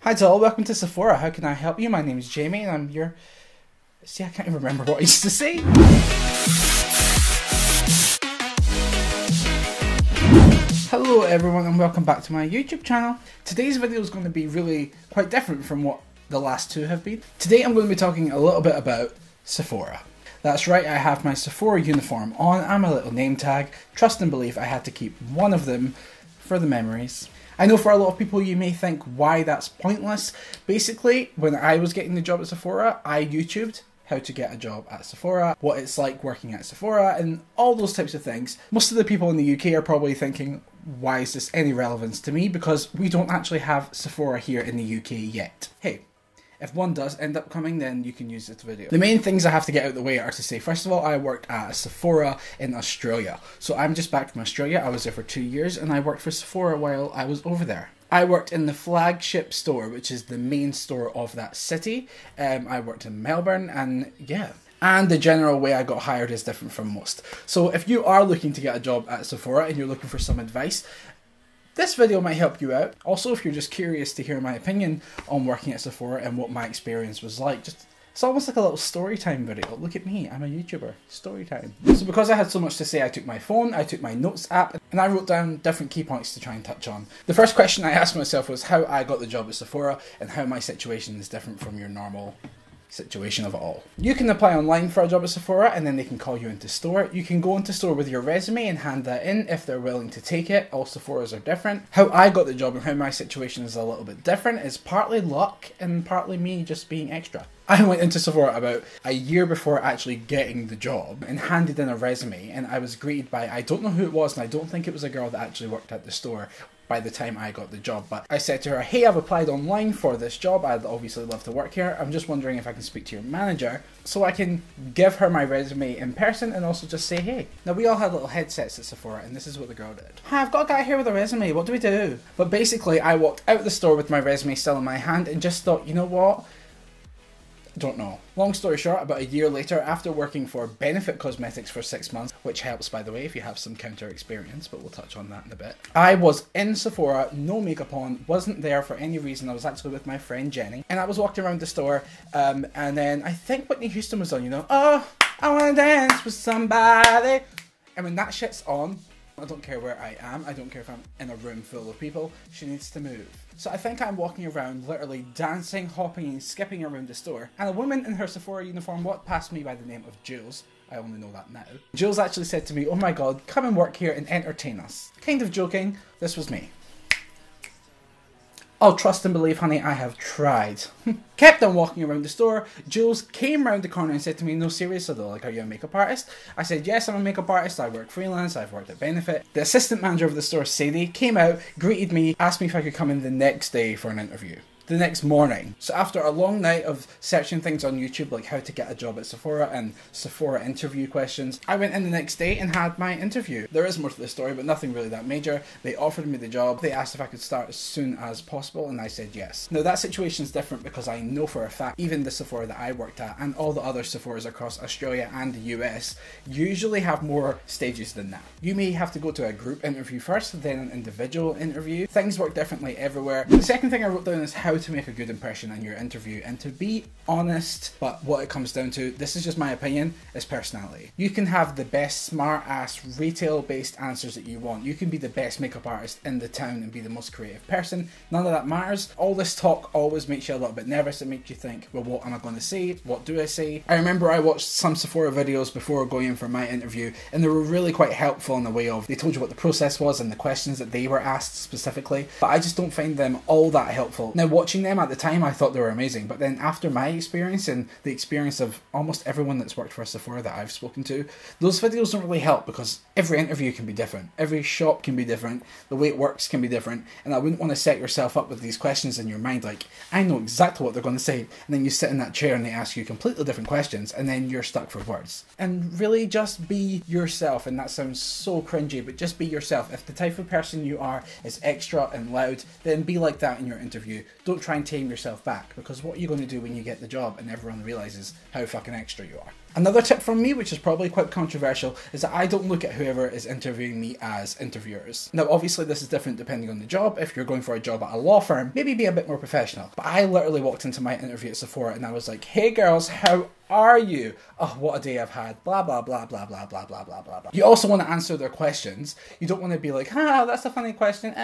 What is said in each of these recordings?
Hi to all, welcome to Sephora. How can I help you? My name is Jamie and I'm your... See, I can't even remember what I used to say. Hello everyone and welcome back to my YouTube channel. Today's video is going to be really quite different from what the last two have been. Today I'm going to be talking a little bit about Sephora. That's right, I have my Sephora uniform on and my little name tag. Trust and believe I had to keep one of them for the memories. I know for a lot of people you may think why that's pointless. Basically, when I was getting the job at Sephora, I YouTubed how to get a job at Sephora, what it's like working at Sephora, and all those types of things. Most of the people in the UK are probably thinking, why is this any relevance to me? Because we don't actually have Sephora here in the UK yet. Hey, if one does end up coming, then you can use this video. The main things I have to get out of the way are to say, first of all, I worked at a Sephora in Australia. So I'm just back from Australia. I was there for 2 years and I worked for Sephora while I was over there. I worked in the flagship store, which is the main store of that city. I worked in Melbourne and yeah. And the general way I got hired is different from most. So if you are looking to get a job at Sephora and you're looking for some advice, this video might help you out. Also, if you're just curious to hear my opinion on working at Sephora and what my experience was like, it's almost like a little story time video. Look at me, I'm a YouTuber. Story time. So because I had so much to say, I took my phone, I took my notes app, and I wrote down different key points to try and touch on. The first question I asked myself was how I got the job at Sephora and how my situation is different from your normal situation of it all. You can apply online for a job at Sephora and then they can call you into store. You can go into store with your resume and hand that in if they're willing to take it. All Sephoras are different. How I got the job and how my situation is a little bit different is partly luck and partly me just being extra. I went into Sephora about a year before actually getting the job and handed in a resume, and I was greeted by, I don't know who it was, and I don't think it was a girl that actually worked at the store by the time I got the job, but I said to her, hey, I've applied online for this job, I'd obviously love to work here, I'm just wondering if I can speak to your manager so I can give her my resume in person and also just say hey. Now we all had little headsets at Sephora and this is what the girl did. Hi, I've got a guy here with a resume, what do we do? But basically I walked out the store with my resume still in my hand and just thought, you know what? Don't know. Long story short, about a year later, after working for Benefit Cosmetics for 6 months, which helps by the way if you have some counter experience, but we'll touch on that in a bit. I was in Sephora, no makeup on, wasn't there for any reason. I was actually with my friend Jenny, and I was walking around the store, and then I think Whitney Houston was on, you know, oh, I wanna dance with somebody. And when that shit's on, I don't care where I am, I don't care if I'm in a room full of people, she needs to move. So I think I'm walking around literally dancing, hopping and skipping around the store, and a woman in her Sephora uniform walked past me by the name of Jules. I only know that now. Jules actually said to me, oh my god, come and work here and entertain us. Kind of joking, this was me. Oh, trust and believe, honey, I have tried. Kept on walking around the store. Jules came round the corner and said to me, no, seriously though, like, are you a makeup artist? I said, yes, I'm a makeup artist. I work freelance. I've worked at Benefit. The assistant manager of the store, Sadie, came out, greeted me, asked me if I could come in the next day for an interview. The next morning. So after a long night of searching things on YouTube like how to get a job at Sephora and Sephora interview questions, I went in the next day and had my interview. There is more to the story, but nothing really that major. They offered me the job. They asked if I could start as soon as possible and I said yes. Now that situation is different because I know for a fact even the Sephora that I worked at and all the other Sephoras across Australia and the US usually have more stages than that. You may have to go to a group interview first, then an individual interview. Things work differently everywhere. The second thing I wrote down is how to make a good impression in your interview, and to be honest, but what it comes down to, this is just my opinion, is personality. You can have the best smart ass retail based answers that you want. You can be the best makeup artist in the town and be the most creative person. None of that matters. All this talk always makes you a little bit nervous. It makes you think, well, what am I going to say? What do I say? I remember I watched some Sephora videos before going in for my interview and they were really quite helpful in the way of they told you what the process was and the questions that they were asked specifically, but I just don't find them all that helpful. Now watching them at the time I thought they were amazing, but then after my experience and the experience of almost everyone that's worked for Sephora that I've spoken to, those videos don't really help because every interview can be different, every shop can be different, the way it works can be different, and I wouldn't want to set yourself up with these questions in your mind like, I know exactly what they're going to say, and then you sit in that chair and they ask you completely different questions and then you're stuck for words. And really just be yourself, and that sounds so cringy, but just be yourself. If the type of person you are is extra and loud, then be like that in your interview. Don't try and tame yourself back, because what are you going to do when you get the job and everyone realizes how fucking extra you are? Another tip from me, which is probably quite controversial, is that I don't look at whoever is interviewing me as interviewers. Now obviously this is different depending on the job. If you're going for a job at a law firm, maybe be a bit more professional. But I literally walked into my interview at Sephora and I was like, hey girls, how are you? Oh, what a day I've had. Blah, blah, blah, blah, blah, blah, blah, blah, blah, blah. You also want to answer their questions. You don't want to be like, that's a funny question.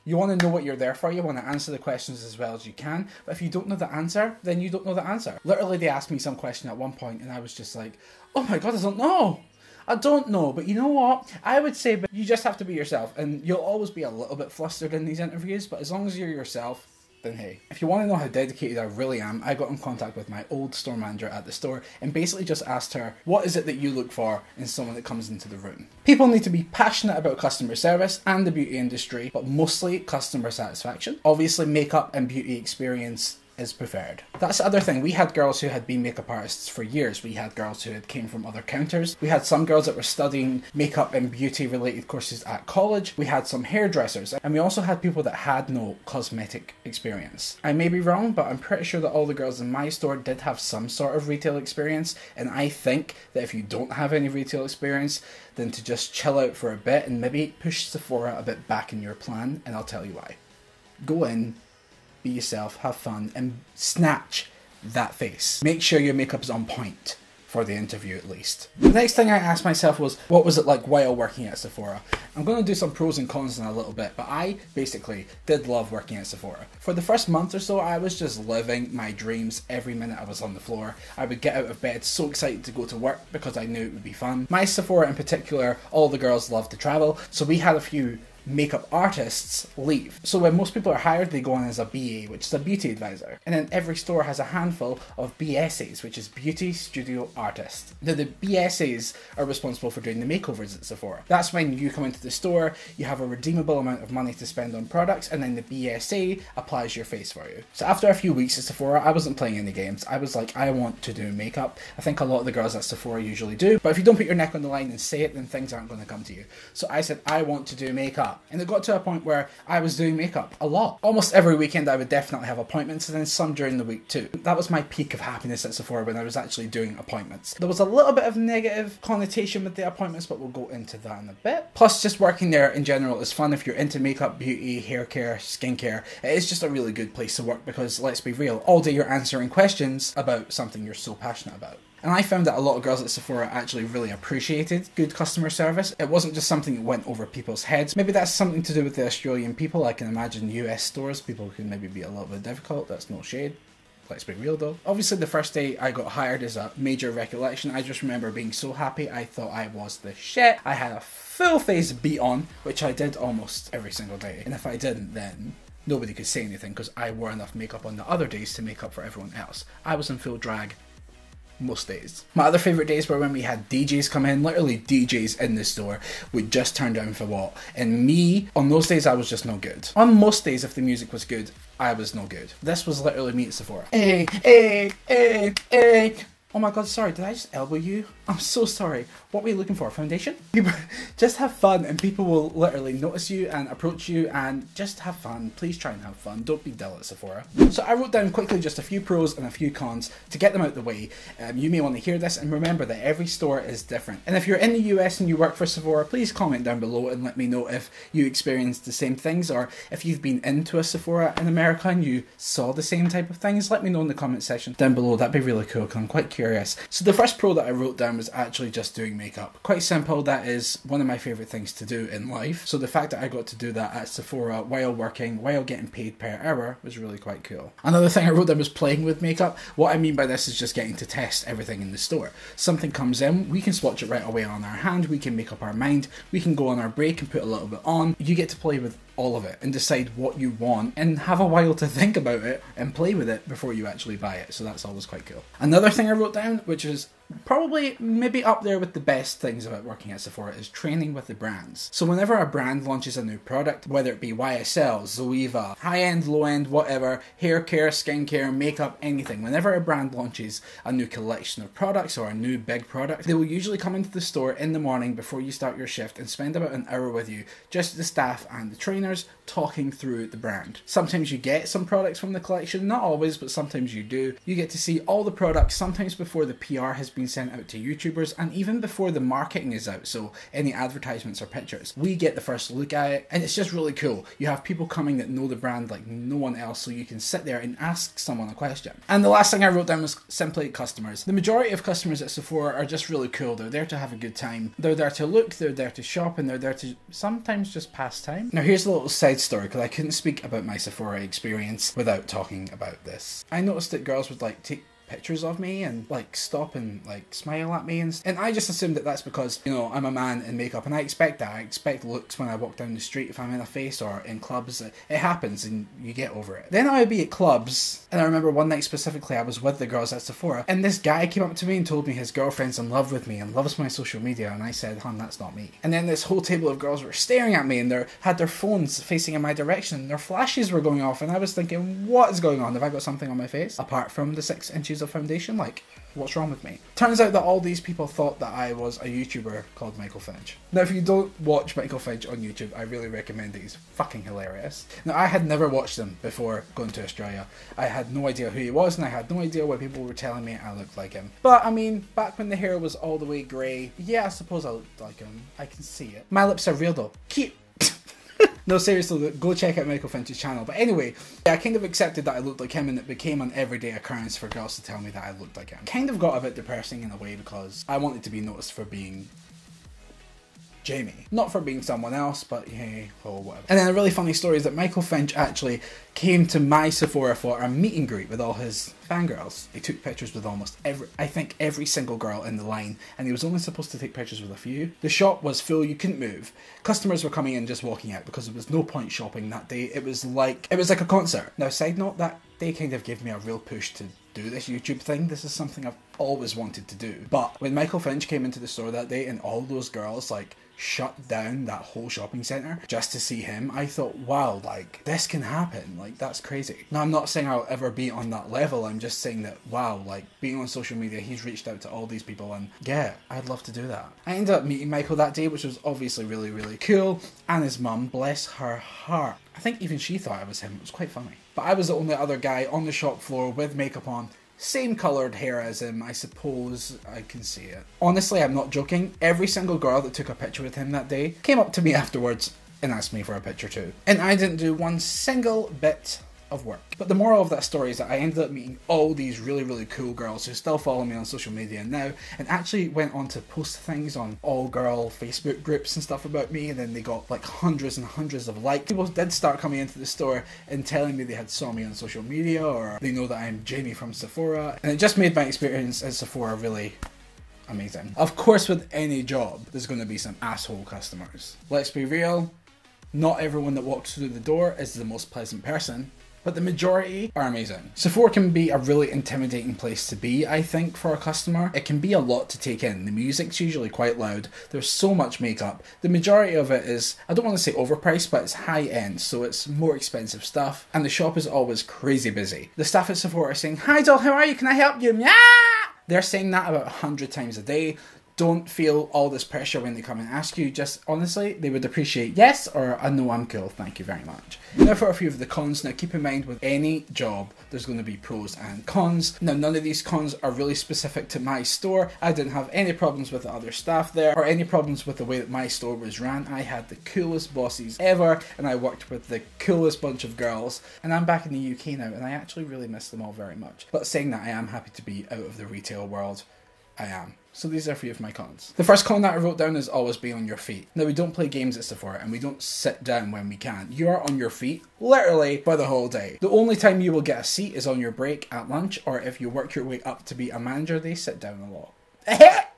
You want to know what you're there for. You want to answer the questions as well as you can. But if you don't know the answer, then you don't know the answer. Literally, they asked me some question at one point and I was just like, oh my God, I don't know. I don't know, but you know what? I would say but you just have to be yourself, and you'll always be a little bit flustered in these interviews, but as long as you're yourself, then hey. If you want to know how dedicated I really am, I got in contact with my old store manager at the store and basically just asked her, what is it that you look for in someone that comes into the room? People need to be passionate about customer service and the beauty industry, but mostly customer satisfaction. Obviously, makeup and beauty experience is preferred. That's the other thing. We had girls who had been makeup artists for years. We had girls who had came from other counters. We had some girls that were studying makeup and beauty related courses at college. We had some hairdressers, and we also had people that had no cosmetic experience. I may be wrong, but I'm pretty sure that all the girls in my store did have some sort of retail experience, and I think that if you don't have any retail experience, then to just chill out for a bit and maybe push Sephora a bit back in your plan, and I'll tell you why. Go in, be yourself, have fun, and snatch that face. Make sure your makeup is on point for the interview at least. The next thing I asked myself was, what was it like while working at Sephora? I'm going to do some pros and cons in a little bit, but I basically did love working at Sephora. For the first month or so, I was just living my dreams every minute I was on the floor. I would get out of bed so excited to go to work because I knew it would be fun. My Sephora in particular, all the girls loved to travel, so we had a few makeup artists leave. So when most people are hired, they go on as a BA, which is a beauty advisor. And then every store has a handful of BSAs, which is beauty studio artists. Now the BSAs are responsible for doing the makeovers at Sephora. That's when you come into the store, you have a redeemable amount of money to spend on products, and then the BSA applies your face for you. So after a few weeks at Sephora, I wasn't playing any games. I was like, I want to do makeup. I think a lot of the girls at Sephora usually do, but if you don't put your neck on the line and say it, then things aren't going to come to you. So I said, I want to do makeup. And it got to a point where I was doing makeup a lot. Almost every weekend I would definitely have appointments, and then some during the week too. That was my peak of happiness at Sephora, when I was actually doing appointments. There was a little bit of negative connotation with the appointments, but we'll go into that in a bit. Plus, just working there in general is fun if you're into makeup, beauty, hair care, skincare. It is just a really good place to work because, let's be real, all day you're answering questions about something you're so passionate about. And I found that a lot of girls at Sephora actually really appreciated good customer service. It wasn't just something that went over people's heads. Maybe that's something to do with the Australian people. I can imagine US stores, people can maybe be a little bit difficult. That's no shade. Let's be real though. Obviously the first day I got hired is a major recollection. I just remember being so happy. I thought I was the shit. I had a full face beat on, which I did almost every single day. And if I didn't, then nobody could say anything because I wore enough makeup on the other days to make up for everyone else. I was in full drag most days. My other favourite days were when we had DJs come in. Literally DJs in the store would just turn down for what? And me, on those days I was just no good. On most days if the music was good, I was no good. This was literally me at Sephora. Hey, hey, hey, hey. Oh my God, sorry, did I just elbow you? I'm so sorry. What were you looking for? Foundation? People, just have fun and people will literally notice you and approach you, and just have fun. Please try and have fun. Don't be dull at Sephora. So I wrote down quickly just a few pros and a few cons to get them out the way. You may want to hear this, and remember that every store is different. And if you're in the US and you work for Sephora, please comment down below and let me know if you experienced the same things, or if you've been into a Sephora in America and you saw the same type of things. Let me know in the comment section down below. That'd be really cool because I'm quite curious. So the first pro that I wrote down was actually just doing makeup. Quite simple. That is one of my favourite things to do in life. So the fact that I got to do that at Sephora while working, while getting paid per hour, was really quite cool. Another thing I wrote down was playing with makeup. What I mean by this is just getting to test everything in the store. Something comes in, we can swatch it right away on our hand, we can make up our mind, we can go on our break and put a little bit on. You get to play with all of it and decide what you want and have a while to think about it and play with it before you actually buy it. So that's always quite cool. Another thing I wrote down, which is probably maybe up there with the best things about working at Sephora, is training with the brands. So whenever a brand launches a new product, whether it be YSL, Zoeva, high-end, low-end, whatever, hair care, skincare, makeup, anything, whenever a brand launches a new collection of products or a new big product, they will usually come into the store in the morning before you start your shift and spend about an hour with you, just the staff and the trainers, talking through the brand. Sometimes you get some products from the collection, not always, but sometimes you do. You get to see all the products, sometimes before the PR has been been sent out to YouTubers, and even before the marketing is out, so any advertisements or pictures, we get the first look at it, and it's just really cool. You have people coming that know the brand like no one else, so you can sit there and ask someone a question. And the last thing I wrote down was simply customers. The majority of customers at Sephora are just really cool. They're there to have a good time. They're there to look, they're there to shop, and they're there to sometimes just pass time. Now here's a little side story, because I couldn't speak about my Sephora experience without talking about this. I noticed that girls would like take pictures of me and like stop and like smile at me, and I just assumed that that's because, you know, I'm a man in makeup, and I expect that. I expect looks when I walk down the street if I'm in a face or in clubs. It happens and you get over it. Then I would be at clubs, and I remember one night specifically I was with the girls at Sephora, and this guy came up to me and told me his girlfriend's in love with me and loves my social media, and I said, hon, that's not me. And then this whole table of girls were staring at me, and they had their phones facing in my direction, and their flashes were going off, and I was thinking, what is going on? Have I got something on my face apart from the 6 inches of foundation? Like, what's wrong with me? Turns out that all these people thought that I was a YouTuber called Michael Finch. Now, if you don't watch Michael Finch on YouTube, I really recommend it. He's fucking hilarious. Now, I had never watched him before going to Australia. I had no idea who he was, and I had no idea why people were telling me I looked like him. But, I mean, back when the hair was all the way grey, yeah, I suppose I looked like him. I can see it. My lips are real though. Cute. No, seriously, go check out Michael Finch's channel. But anyway, I kind of accepted that I looked like him, and it became an everyday occurrence for girls to tell me that I looked like him. Kind of got a bit depressing in a way, because I wanted to be noticed for being Jamie. Not for being someone else, but hey, oh whatever. And then a really funny story is that Michael Finch actually came to my Sephora for a meet and greet with all his fangirls. He took pictures with almost every single girl in the line, and he was only supposed to take pictures with a few. The shop was full, you couldn't move. Customers were coming in just walking out because there was no point shopping that day. It was like a concert. Now, side note, that day kind of gave me a real push to do this YouTube thing. This is something I've always wanted to do. But when Michael Finch came into the store that day and all those girls like shut down that whole shopping centre just to see him, I thought, wow, like, this can happen. Like, that's crazy. Now, I'm not saying I'll ever be on that level. I'm just saying that, wow, like, being on social media, he's reached out to all these people, and yeah, I'd love to do that. I ended up meeting Michael that day, which was obviously really, really cool, and his mum, bless her heart. I think even she thought I was him. It was quite funny. But I was the only other guy on the shop floor with makeup on. Same coloured hair as him, I suppose. I can see it. Honestly, I'm not joking. Every single girl that took a picture with him that day came up to me afterwards and asked me for a picture too. And I didn't do one single bit of work. But the moral of that story is that I ended up meeting all these really, really cool girls who still follow me on social media now, and actually went on to post things on all girl Facebook groups and stuff about me, and then they got like hundreds and hundreds of likes. People did start coming into the store and telling me they had saw me on social media, or they know that I'm Jamie from Sephora, and it just made my experience at Sephora really amazing. Of course, with any job, there's going to be some asshole customers. Let's be real, not everyone that walks through the door is the most pleasant person, but the majority are amazing. Sephora can be a really intimidating place to be, I think, for a customer. It can be a lot to take in. The music's usually quite loud. There's so much makeup. The majority of it is, I don't want to say overpriced, but it's high end, so it's more expensive stuff. And the shop is always crazy busy. The staff at Sephora are saying, "Hi doll, how are you? Can I help you?" Yeah! They're saying that about 100 times a day. Don't feel all this pressure when they come and ask you. Just honestly, they would appreciate yes or a no, I'm cool, thank you very much. Now for a few of the cons. Now keep in mind, with any job there's going to be pros and cons. Now none of these cons are really specific to my store. I didn't have any problems with the other staff there, or any problems with the way that my store was ran. I had the coolest bosses ever, and I worked with the coolest bunch of girls, and I'm back in the UK now, and I actually really miss them all very much. But saying that, I am happy to be out of the retail world. I am. So these are a few of my cons. The first con that I wrote down is always be on your feet. Now, we don't play games at Sephora, and we don't sit down when we can. You are on your feet, literally, for the whole day. The only time you will get a seat is on your break at lunch, or if you work your way up to be a manager, they sit down a lot.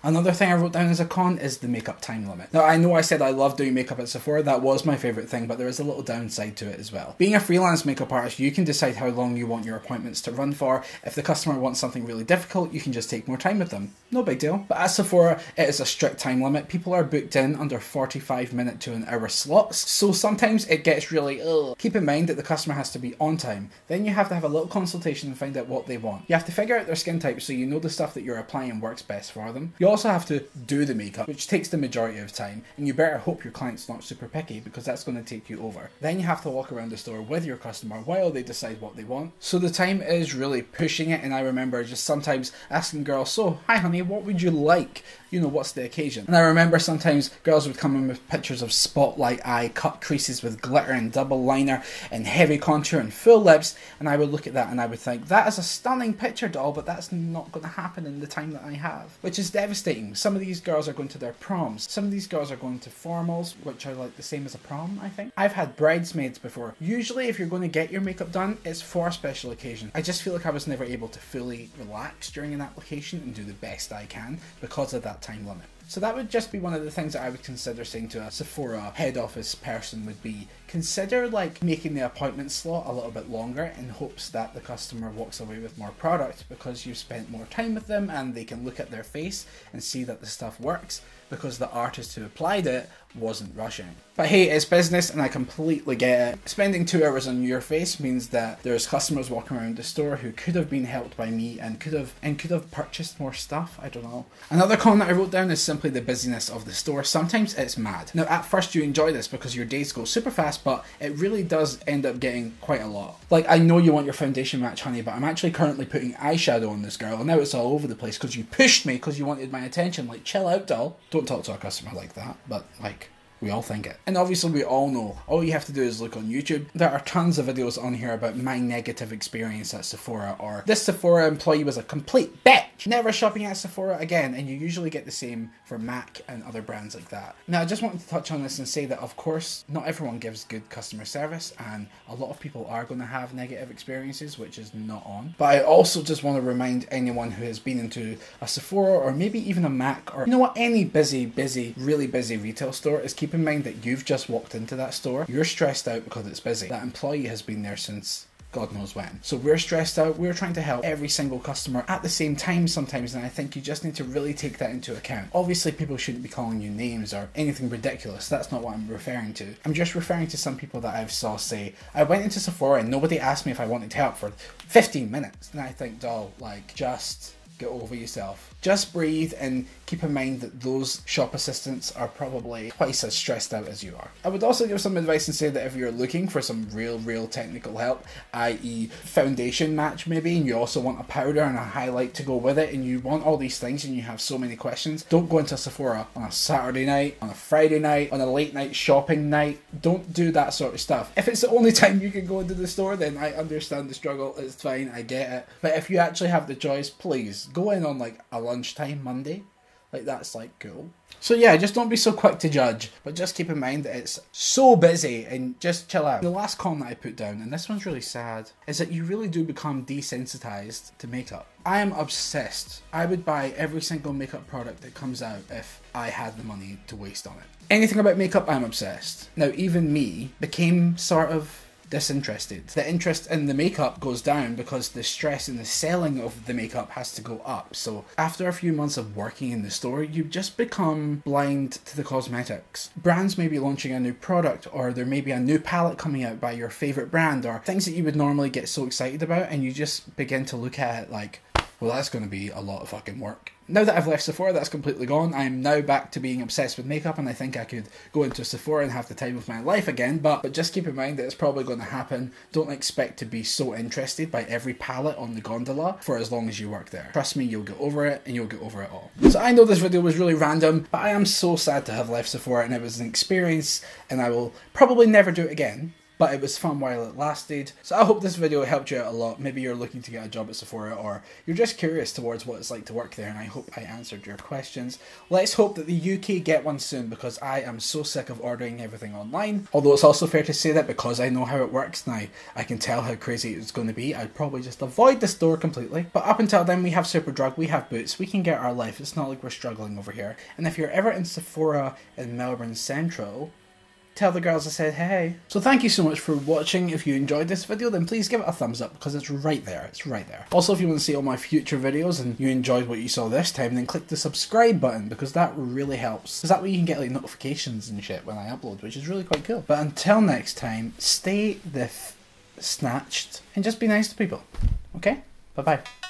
Another thing I wrote down as a con is the makeup time limit. Now, I know I said I love doing makeup at Sephora. That was my favourite thing, but there is a little downside to it as well. Being a freelance makeup artist, you can decide how long you want your appointments to run for. If the customer wants something really difficult, you can just take more time with them. No big deal. But at Sephora, it is a strict time limit. People are booked in under 45-minute to an hour slots, so sometimes it gets really ugh. Keep in mind that the customer has to be on time. Then you have to have a little consultation and find out what they want. You have to figure out their skin type so you know the stuff that you're applying works best for them. You also have to do the makeup, which takes the majority of time, and you better hope your client's not super picky because that's going to take you over. Then you have to walk around the store with your customer while they decide what they want. So the time is really pushing it, and I remember just sometimes asking girls, so, hi honey, what would you like? You know, what's the occasion? And I remember sometimes girls would come in with pictures of spotlight eye, cut creases with glitter and double liner and heavy contour and full lips, and I would look at that and I would think, that is a stunning picture, doll, but that's not going to happen in the time that I have. Which is devastating. Some of these girls are going to their proms. Some of these girls are going to formals, which are like the same as a prom, I think. I've had bridesmaids before. Usually if you're going to get your makeup done, it's for a special occasion. I just feel like I was never able to fully relax during an application and do the best I can because of that time limit. So that would just be one of the things that I would consider saying to a Sephora head office person would be, consider like making the appointment slot a little bit longer in hopes that the customer walks away with more product because you've spent more time with them and they can look at their face and see that the stuff works because the artist who applied it wasn't rushing. But hey, it's business and I completely get it. Spending 2 hours on your face means that there's customers walking around the store who could have been helped by me and could have purchased more stuff. I don't know. Another con that I wrote down is simply the busyness of the store. Sometimes it's mad. Now at first you enjoy this because your days go super fast, but it really does end up getting quite a lot. Like, I know you want your foundation match, honey, but I'm actually currently putting eyeshadow on this girl and now it's all over the place because you pushed me because you wanted my attention. Like, chill out, doll. Don't talk to a customer like that, but like, we all think it. And obviously we all know, all you have to do is look on YouTube. There are tons of videos on here about my negative experience at Sephora, or this Sephora employee was a complete bitch, never shopping at Sephora again, and you usually get the same for MAC and other brands like that. Now I just wanted to touch on this and say that of course not everyone gives good customer service and a lot of people are going to have negative experiences, which is not on. But I also just want to remind anyone who has been into a Sephora or maybe even a MAC or, you know what, any really busy retail store is keep in mind that you've just walked into that store. You're stressed out because it's busy. That employee has been there since God knows when. So we're stressed out. We're trying to help every single customer at the same time sometimes, and I think you just need to really take that into account. Obviously people shouldn't be calling you names or anything ridiculous. That's not what I'm referring to. I'm just referring to some people that I've saw say, I went into Sephora and nobody asked me if I wanted help for 15 minutes. And I think, doll, like, just get over yourself. Just breathe and keep in mind that those shop assistants are probably twice as stressed out as you are. I would also give some advice and say that if you're looking for some real technical help, i.e. foundation match maybe, and you also want a powder and a highlight to go with it, and you want all these things and you have so many questions, don't go into Sephora on a Saturday night, on a Friday night, on a late night shopping night. Don't do that sort of stuff. If it's the only time you can go into the store, then I understand the struggle, it's fine, I get it. But if you actually have the choice, please go in on like a lunchtime Monday. Like, that's like cool. So yeah, just don't be so quick to judge, but just keep in mind that it's so busy and just chill out. The last con that I put down, and this one's really sad, is that you really do become desensitized to makeup. I am obsessed. I would buy every single makeup product that comes out if I had the money to waste on it. Anything about makeup, I'm obsessed. Now even me became sort of disinterested. The interest in the makeup goes down because the stress in the selling of the makeup has to go up. So after a few months of working in the store, you just become blind to the cosmetics. Brands may be launching a new product, or there may be a new palette coming out by your favorite brand, or things that you would normally get so excited about, and you just begin to look at it like, well, that's going to be a lot of fucking work. Now that I've left Sephora, that's completely gone. I'm now back to being obsessed with makeup, and I think I could go into Sephora and have the time of my life again, but just keep in mind that it's probably going to happen. Don't expect to be so interested by every palette on the gondola for as long as you work there. Trust me, you'll get over it, and you'll get over it all. So I know this video was really random, but I am so sad to have left Sephora, and it was an experience, and I will probably never do it again. But it was fun while it lasted. So I hope this video helped you out a lot. Maybe you're looking to get a job at Sephora, or you're just curious towards what it's like to work there, and I hope I answered your questions. Let's hope that the UK get one soon, because I am so sick of ordering everything online. Although it's also fair to say that because I know how it works now, I can tell how crazy it's going to be. I'd probably just avoid the store completely. But up until then, we have Superdrug, we have Boots, we can get our life. It's not like we're struggling over here. And if you're ever in Sephora in Melbourne Central, tell the girls I said hey. So thank you so much for watching. If you enjoyed this video, then please give it a thumbs up, because it's right there. It's right there. Also, if you want to see all my future videos and you enjoyed what you saw this time, then click the subscribe button, because that really helps. Because that way you can get like notifications and shit when I upload, which is really quite cool. But until next time, stay the snatched and just be nice to people. Okay? Bye bye.